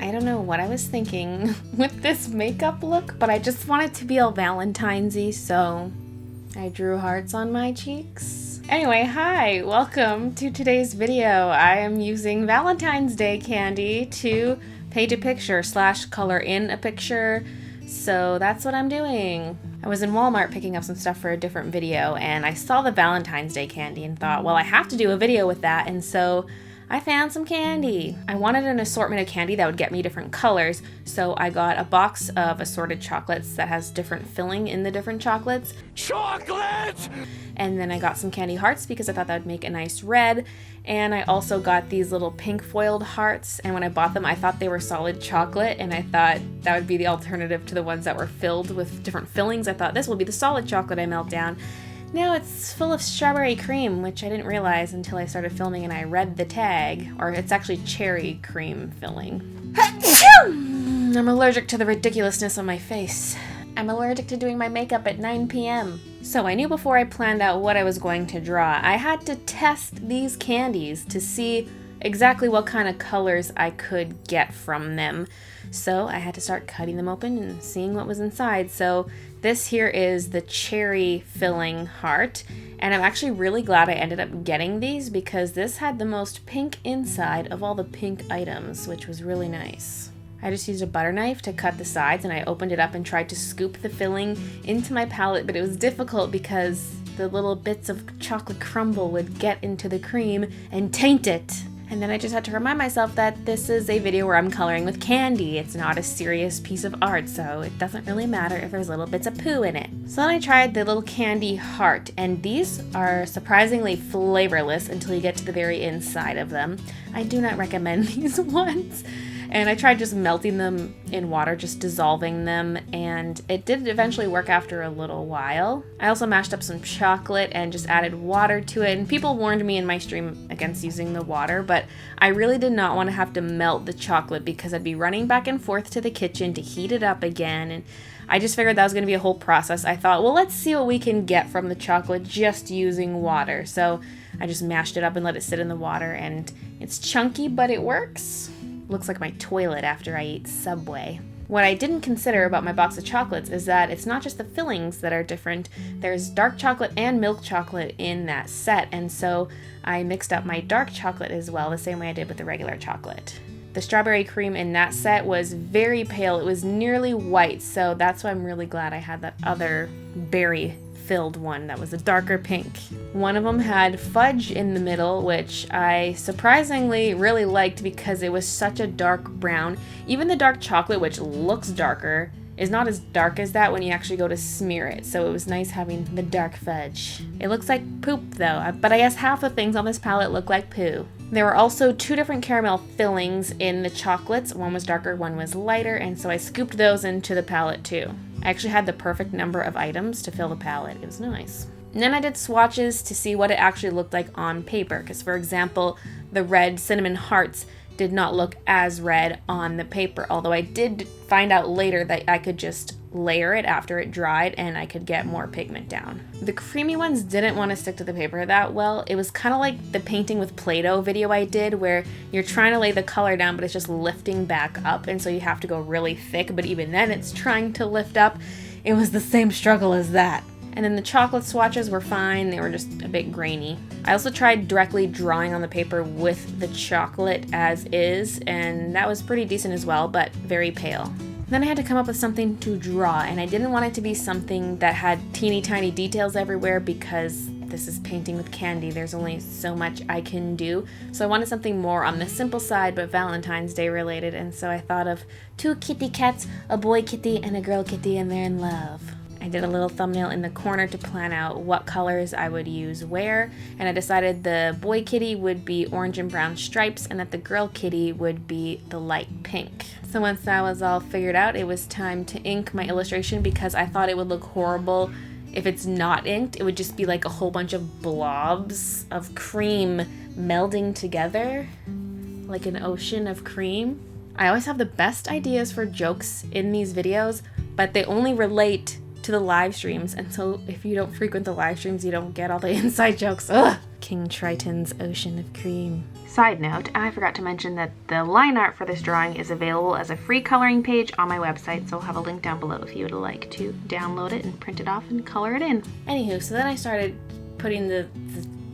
I don't know what I was thinking with this makeup look, but I just wanted to be all Valentine's-y, so I drew hearts on my cheeks. Anyway, hi, welcome to today's video. I am using Valentine's Day candy to paint a picture / color in a picture, so that's what I'm doing. I was in Walmart picking up some stuff for a different video, and I saw the Valentine's Day candy and thought, well, I have to do a video with that, and so I found some candy. I wanted an assortment of candy that would get me different colors, so I got a box of assorted chocolates that has different filling in the different chocolates. Chocolate! And then I got some candy hearts because I thought that would make a nice red, and I also got these little pink foiled hearts, and when I bought them I thought they were solid chocolate, and I thought that would be the alternative to the ones that were filled with different fillings. I thought this will be the solid chocolate I melt down. Now it's full of strawberry cream, which I didn't realize until I started filming and I read the tag, or it's actually cherry cream filling. I'm allergic to the ridiculousness on my face. I'm allergic to doing my makeup at 9 p.m. So I knew before I planned out what I was going to draw, I had to test these candies to see exactly what kind of colors I could get from them. So I had to start cutting them open and seeing what was inside. So this here is the cherry filling heart, and I'm actually really glad I ended up getting these because this had the most pink inside of all the pink items, which was really nice. I just used a butter knife to cut the sides, and I opened it up and tried to scoop the filling into my palette, but it was difficult because the little bits of chocolate crumble would get into the cream and taint it. And then I just had to remind myself that this is a video where I'm coloring with candy. It's not a serious piece of art, so it doesn't really matter if there's little bits of poo in it. So then I tried the little candy heart, and these are surprisingly flavorless until you get to the very inside of them. I do not recommend these ones. And I tried just melting them in water, just dissolving them, and it did eventually work after a little while. I also mashed up some chocolate and just added water to it, and people warned me in my stream against using the water, but I really did not want to have to melt the chocolate because I'd be running back and forth to the kitchen to heat it up again, and I just figured that was going to be a whole process. I thought, well, let's see what we can get from the chocolate just using water. So I just mashed it up and let it sit in the water, and it's chunky, but it works. Looks like my toilet after I eat Subway. What I didn't consider about my box of chocolates is that it's not just the fillings that are different. There's dark chocolate and milk chocolate in that set, and so I mixed up my dark chocolate as well, the same way I did with the regular chocolate. The strawberry cream in that set was very pale. It was nearly white, so that's why I'm really glad I had that other berry filled one that was a darker pink. One of them had fudge in the middle, which I surprisingly really liked because it was such a dark brown. Even the dark chocolate, which looks darker, is not as dark as that when you actually go to smear it, so it was nice having the dark fudge. It looks like poop though, but I guess half the things on this palette look like poo. There were also 2 different caramel fillings in the chocolates. One was darker, one was lighter, and so I scooped those into the palette too. I actually had the perfect number of items to fill the palette. It was nice. And then I did swatches to see what it actually looked like on paper, because for example, the red cinnamon hearts did not look as red on the paper, although I did find out later that I could just layer it after it dried and I could get more pigment down. The creamy ones didn't want to stick to the paper that well. It was kind of like the painting with Play-Doh video I did where you're trying to lay the color down but it's just lifting back up, and so you have to go really thick, but even then it's trying to lift up. It was the same struggle as that. And then the chocolate swatches were fine, they were just a bit grainy. I also tried directly drawing on the paper with the chocolate as is, and that was pretty decent as well, but very pale. Then I had to come up with something to draw, and I didn't want it to be something that had teeny tiny details everywhere because this is painting with candy. There's only so much I can do. So I wanted something more on the simple side, but Valentine's Day related, and so I thought of 2 kitty cats, a boy kitty and a girl kitty, and they're in love. I did a little thumbnail in the corner to plan out what colors I would use where, and I decided the boy kitty would be orange and brown stripes and that the girl kitty would be the light pink. So once that was all figured out, it was time to ink my illustration because I thought it would look horrible if it's not inked. It would just be like a whole bunch of blobs of cream melding together, like an ocean of cream. I always have the best ideas for jokes in these videos, but they only relate to the live streams, and so if you don't frequent the live streams, you don't get all the inside jokes. Ugh, King Triton's Ocean of Cream. Side note, I forgot to mention that the line art for this drawing is available as a free coloring page on my website, so I'll have a link down below if you would like to download it and print it off and color it in. Anywho, so then I started putting the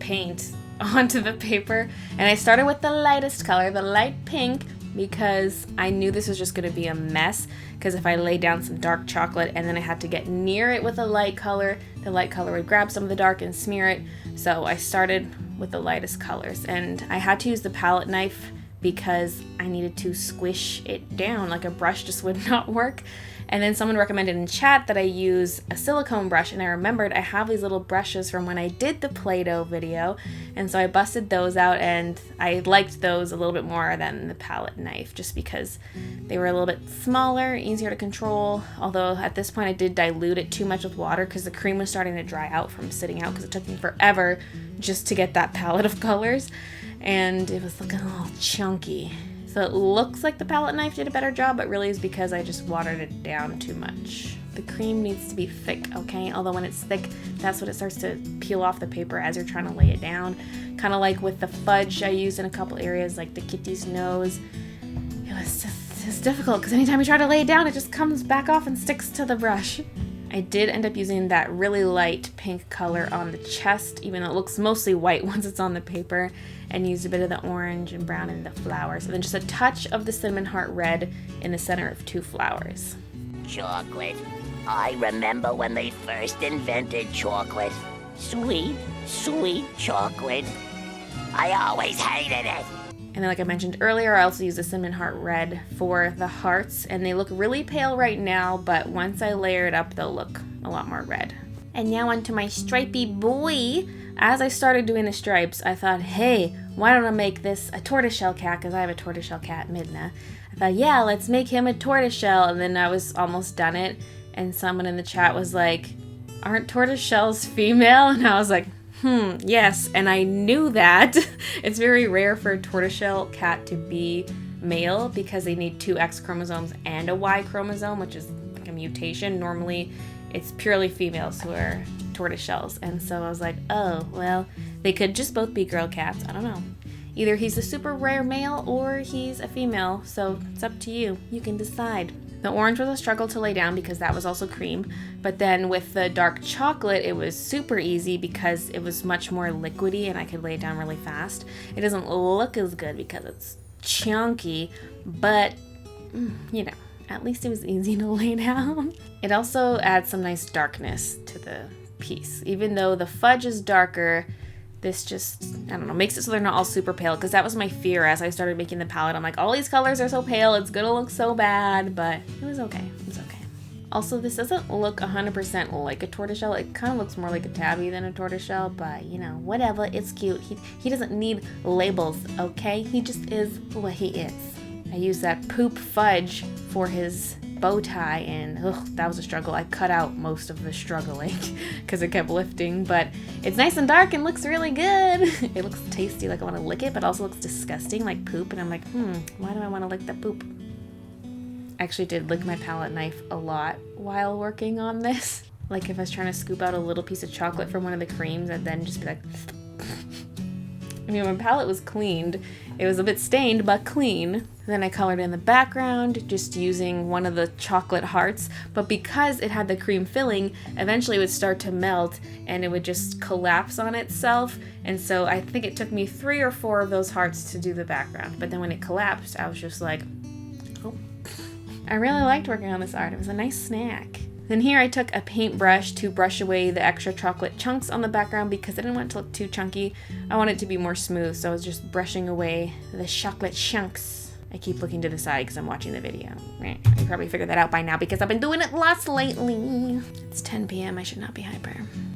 paint onto the paper, and I started with the lightest color, the light pink, because I knew this was just going to be a mess, because if I laid down some dark chocolate and then I had to get near it with a light color, the light color would grab some of the dark and smear it. So I started with the lightest colors, and I had to use the palette knife because I needed to squish it down. Like a brush just would not work. And then someone recommended in chat that I use a silicone brush, and I remembered I have these little brushes from when I did the Play-Doh video, and so I busted those out, and I liked those a little bit more than the palette knife just because they were a little bit smaller, easier to control, although at this point I did dilute it too much with water because the cream was starting to dry out from sitting out because it took me forever just to get that palette of colors, and it was looking a little chunky. So it looks like the palette knife did a better job, but really is because I just watered it down too much. The cream needs to be thick, okay? Although when it's thick, that's when it starts to peel off the paper as you're trying to lay it down. Kind of like with the fudge I used in a couple areas, like the kitty's nose. It's difficult because anytime you try to lay it down, it just comes back off and sticks to the brush. I did end up using that really light pink color on the chest, even though it looks mostly white once it's on the paper, and used a bit of the orange and brown in the flowers, and then just a touch of the cinnamon heart red in the center of 2 flowers. Chocolate. I remember when they first invented chocolate. Sweet, sweet chocolate. I always hated it. And then, like I mentioned earlier, I also use the cinnamon heart red for the hearts, and they look really pale right now, but once I layer it up, they'll look a lot more red. And now onto my stripey boy. As I started doing the stripes, I thought, hey, why don't I make this a tortoiseshell cat, because I have a tortoiseshell cat, Midna. I thought, yeah, let's make him a tortoiseshell, and then I was almost done it, and someone in the chat was like, aren't tortoiseshells female? And I was like, yes, and I knew that. It's very rare for a tortoiseshell cat to be male because they need 2 X chromosomes and a Y chromosome, which is like a mutation. Normally, it's purely females who are tortoiseshells, and so I was like, oh, well, they could just both be girl cats. I don't know. Either he's a super rare male or he's a female, so it's up to you. You can decide. The orange was a struggle to lay down because that was also cream, but then with the dark chocolate, it was super easy because it was much more liquidy and I could lay it down really fast. It doesn't look as good because it's chunky, but, you know, at least it was easy to lay down. It also adds some nice darkness to the piece. Even though the fudge is darker, this just, I don't know, makes it so they're not all super pale, because that was my fear as I started making the palette. I'm like, all these colors are so pale, it's gonna look so bad, but it was okay. It was okay. Also, this doesn't look 100% like a tortoiseshell. It kind of looks more like a tabby than a tortoiseshell, but you know, whatever, it's cute. He doesn't need labels, okay? He just is what he is. I used that poop fudge for his bow tie, and that was a struggle. I cut out most of the struggling because it kept lifting, but it's nice and dark and looks really good. It looks tasty, like I want to lick it, but also looks disgusting, like poop, and I'm like, why do I want to lick the poop? I actually did lick my palette knife a lot while working on this. Like if I was trying to scoop out a little piece of chocolate from one of the creams, I'd then just be like, I mean, my palette was cleaned. It was a bit stained, but clean. Then I colored in the background, just using one of the chocolate hearts. But because it had the cream filling, eventually it would start to melt and it would just collapse on itself. And so I think it took me 3 or 4 of those hearts to do the background. But then when it collapsed, I was just like, oh. I really liked working on this art. It was a nice snack. Then here I took a paintbrush to brush away the extra chocolate chunks on the background because I didn't want it to look too chunky. I wanted it to be more smooth, so I was just brushing away the chocolate chunks. I keep looking to the side because I'm watching the video. Right? You probably figured that out by now because I've been doing it lots lately. It's 10 p.m. I should not be hyper.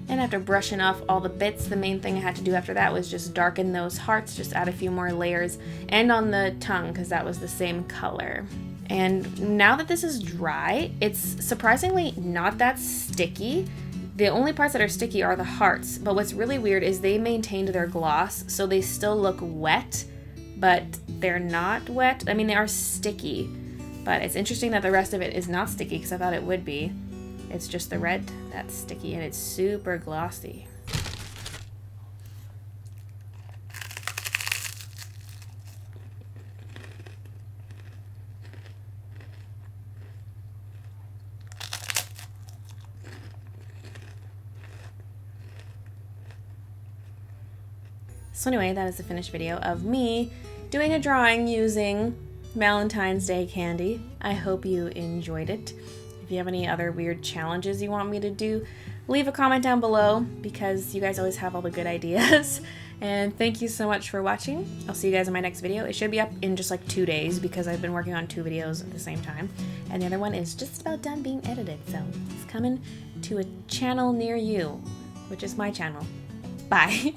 And after brushing off all the bits, the main thing I had to do after that was just darken those hearts, just add a few more layers, and on the tongue because that was the same color. And now that this is dry, it's surprisingly not that sticky. The only parts that are sticky are the hearts, but what's really weird is they maintained their gloss, so they still look wet, but they're not wet. I mean, they are sticky, but it's interesting that the rest of it is not sticky because I thought it would be. It's just the red that's sticky, and it's super glossy. So anyway, that is the finished video of me doing a drawing using Valentine's Day candy. I hope you enjoyed it. If you have any other weird challenges you want me to do, leave a comment down below because you guys always have all the good ideas. And thank you so much for watching. I'll see you guys in my next video. It should be up in just like 2 days because I've been working on 2 videos at the same time. And the other one is just about done being edited. So it's coming to a channel near you, which is my channel. Bye.